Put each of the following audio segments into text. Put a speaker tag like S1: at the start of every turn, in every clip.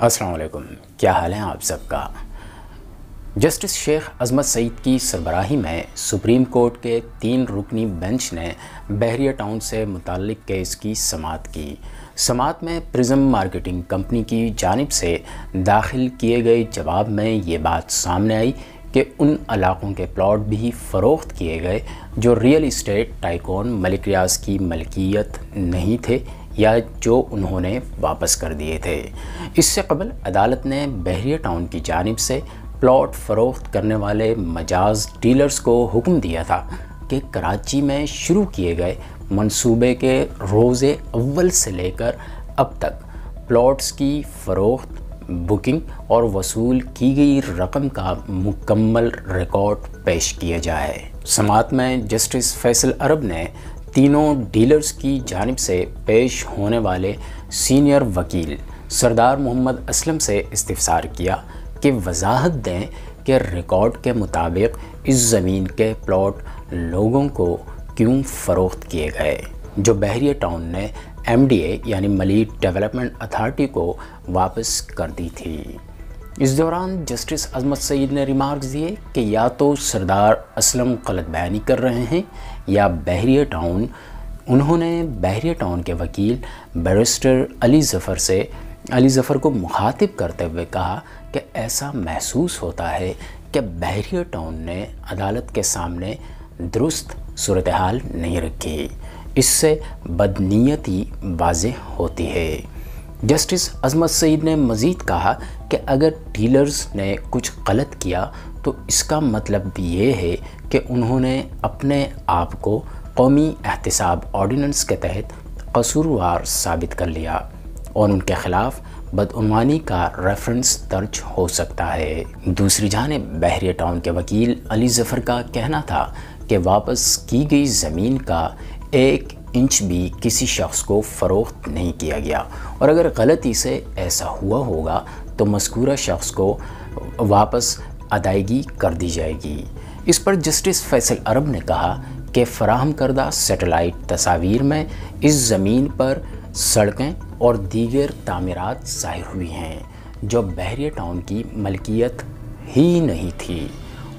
S1: अस्सलाम वालेकुम, क्या हाल है आप सबका। जस्टिस शेख अजमत सईद की सरबराही में सुप्रीम कोर्ट के 3 रुकनी बेंच ने बहरिया टाउन से मुताल्लिक केस की समाअत की। समाअत में प्रिज्म मार्केटिंग कंपनी की जानिब से दाखिल किए गए जवाब में ये बात सामने आई कि उन इलाक़ों के प्लॉट भी फ़रोख्त किए गए जो रियल इस्टेट टाइकून मलिक रियाज की मलकियत नहीं थे या जो उन्होंने वापस कर दिए थे। इससे कबल अदालत ने बहरिया टाउन की जानिब से प्लॉट फ़रोख्त करने वाले मजाज डीलर्स को हुक्म दिया था कि कराची में शुरू किए गए मंसूबे के रोज़े अव्वल से लेकर अब तक प्लॉट्स की फ़रोख्त, बुकिंग और वसूल की गई रकम का मुकम्मल रिकॉर्ड पेश किया जाए। समाअत में जस्टिस फैसल अरब ने तीनों डीलर्स की जानिब से पेश होने वाले सीनियर वकील सरदार मोहम्मद असलम से इस्तिफसार किया कि वजाहत दें कि रिकॉर्ड के मुताबिक इस ज़मीन के प्लॉट लोगों को क्यों फ़रोख्त किए गए जो बहरिया टाउन ने MDA यानी मलीक डेवलपमेंट अथॉरिटी को वापस कर दी थी। इस दौरान जस्टिस अजमत सईद ने रिमार्क्स दिए कि या तो सरदार असलम गलत बयानी कर रहे हैं या बहरिया टाउन। उन्होंने बहरिया टाउन के वकील बैरिस्टर अली ज़फ़र को मुखातिब करते हुए कहा कि ऐसा महसूस होता है कि बहरिया टाउन ने अदालत के सामने दुरुस्त सूरत हाल नहीं रखी। इससे बदनीयती वाज़ेह होती है। जस्टिस अजमत सईद ने मज़ीद कहा कि अगर डीलर्स ने कुछ गलत किया तो इसका मतलब ये है कि उन्होंने अपने आप को कौमी एहतसाब ऑर्डिनेंस के तहत कसूरवार साबित कर लिया और उनके ख़िलाफ़ बदउनवानी का रेफरेंस दर्ज हो सकता है। दूसरी जानिब बहरिया टाउन के वकील अली ज़फ़र का कहना था कि वापस की गई ज़मीन का 1 इंच भी किसी शख्स को फ़रोख्त नहीं किया गया और अगर गलती से ऐसा हुआ होगा तो मज़कूरा शख्स को वापस अदायगी कर दी जाएगी। इस पर जस्टिस फैसल अरब ने कहा कि फ़राहम करदा सैटेलाइट तस्वीर में इस ज़मीन पर सड़कें और दीगर तामीरात ज़ाहिर हुई हैं जो बहरिया टाउन की मलकियत ही नहीं थी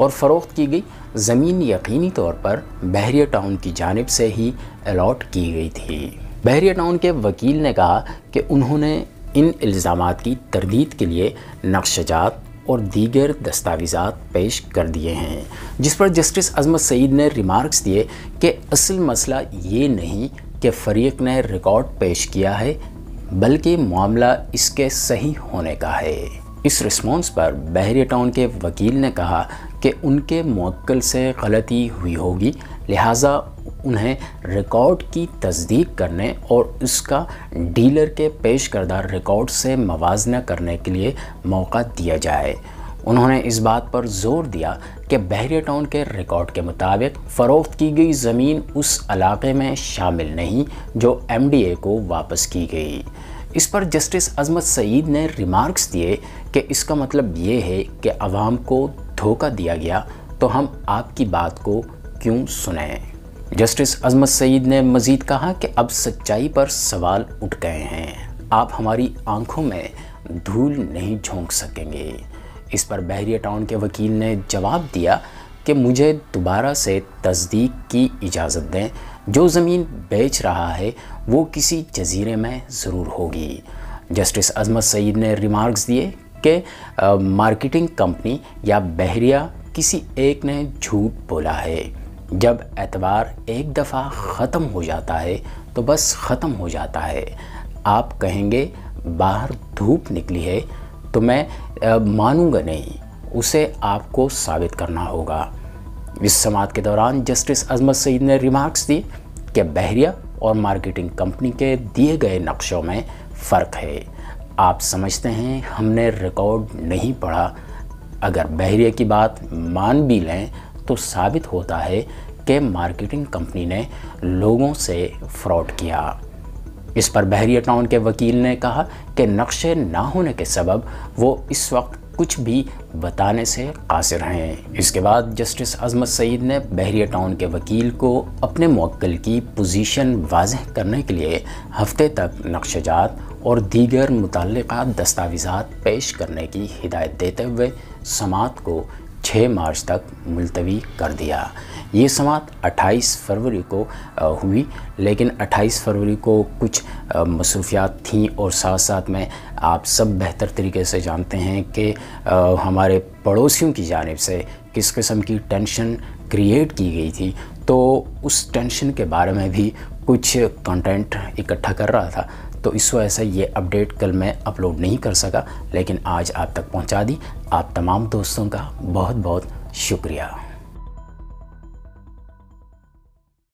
S1: और फ़रोख्त की गई ज़मीन यकीनी तौर पर बहरिया टाउन की जानिब से ही अलॉट की गई थी। बहरिया टाउन के वकील ने कहा कि उन्होंने इन इल्ज़ामात की तरदीद के लिए नक्शजात और दीगर दस्तावेज़ात पेश कर दिए हैं, जिस पर जस्टिस अजमत सईद ने रिमार्क्स दिए कि असल मसला ये नहीं कि फ़रीक ने रिकॉर्ड पेश किया है बल्कि मामला इसके सही होने का है। इस रिस्पॉन्स पर बहरिया टाउन के वकील ने कहा कि उनके मुवक्किल से गलती हुई होगी, लिहाजा उन्हें रिकॉर्ड की तस्दीक करने और उसका डीलर के पेश करदा रिकॉर्ड से मवाजना करने के लिए मौका दिया जाए। उन्होंने इस बात पर ज़ोर दिया कि बहरिया टाउन के रिकॉर्ड के मुताबिक फ़रोख्त की गई ज़मीन उस इलाक़े में शामिल नहीं जो MDA को वापस की गई। इस पर जस्टिस अजमत सईद ने रिमार्क्स दिए कि इसका मतलब ये है कि अवाम को धोखा दिया गया तो हम आपकी बात को क्यों सुनें। जस्टिस अजमत सईद ने मज़ीद कहा कि अब सच्चाई पर सवाल उठ गए हैं, आप हमारी आंखों में धूल नहीं झोंक सकेंगे। इस पर बहरिया टाउन के वकील ने जवाब दिया कि मुझे दोबारा से तस्दीक की इजाज़त दें, जो ज़मीन बेच रहा है वो किसी जजीरे में ज़रूर होगी। जस्टिस अजमत सईद ने रिमार्क्स दिए कि मार्केटिंग कंपनी या बहरिया किसी एक ने झूठ बोला है। जब एतबार एक दफ़ा ख़त्म हो जाता है तो बस ख़त्म हो जाता है। आप कहेंगे बाहर धूप निकली है तो मैं मानूंगा नहीं, उसे आपको साबित करना होगा। इस समाअत के दौरान जस्टिस अजमत सईद ने रिमार्क्स दिए कि बहरिया और मार्केटिंग कंपनी के दिए गए नक्शों में फ़र्क है। आप समझते हैं हमने रिकॉर्ड नहीं पढ़ा। अगर बहरिया की बात मान भी लें तो साबित होता है कि मार्केटिंग कंपनी ने लोगों से फ्रॉड किया। इस पर बहरिया टाउन के वकील ने कहा कि नक्शे ना होने के सबब वो इस वक्त कुछ भी बताने से कासिर हैं। इसके बाद जस्टिस अजमत सईद ने बहरिया टाउन के वकील को अपने मुवक्किल की पोजीशन वाज़ेह करने के लिए हफ्ते तक नक्शजात اور دیگر متعلقہ دستاویزات پیش کرنے کی ہدایت دیتے ہوئے سماعت کو 6 مارچ تک ملتوی کر دیا۔ یہ سماعت 28 فروری کو ہوئی، لیکن 28 فروری کو کچھ مصروفیات تھیں، اور ساتھ ساتھ میں آپ سب بہتر طریقے سے جانتے ہیں کہ ہمارے پڑوسیوں کی جانب سے کس قسم کی ٹینشن کریٹ کی گئی تھی، تو اس ٹینشن کے بارے میں بھی کچھ کنٹینٹ اکٹھا کر رہا تھا، تو اس وجہ سے یہ اپڈیٹ کل میں اپلوڈ نہیں کر سکا، لیکن آج آپ تک پہنچا دی۔ آپ تمام دوستوں کا بہت بہت شکریہ۔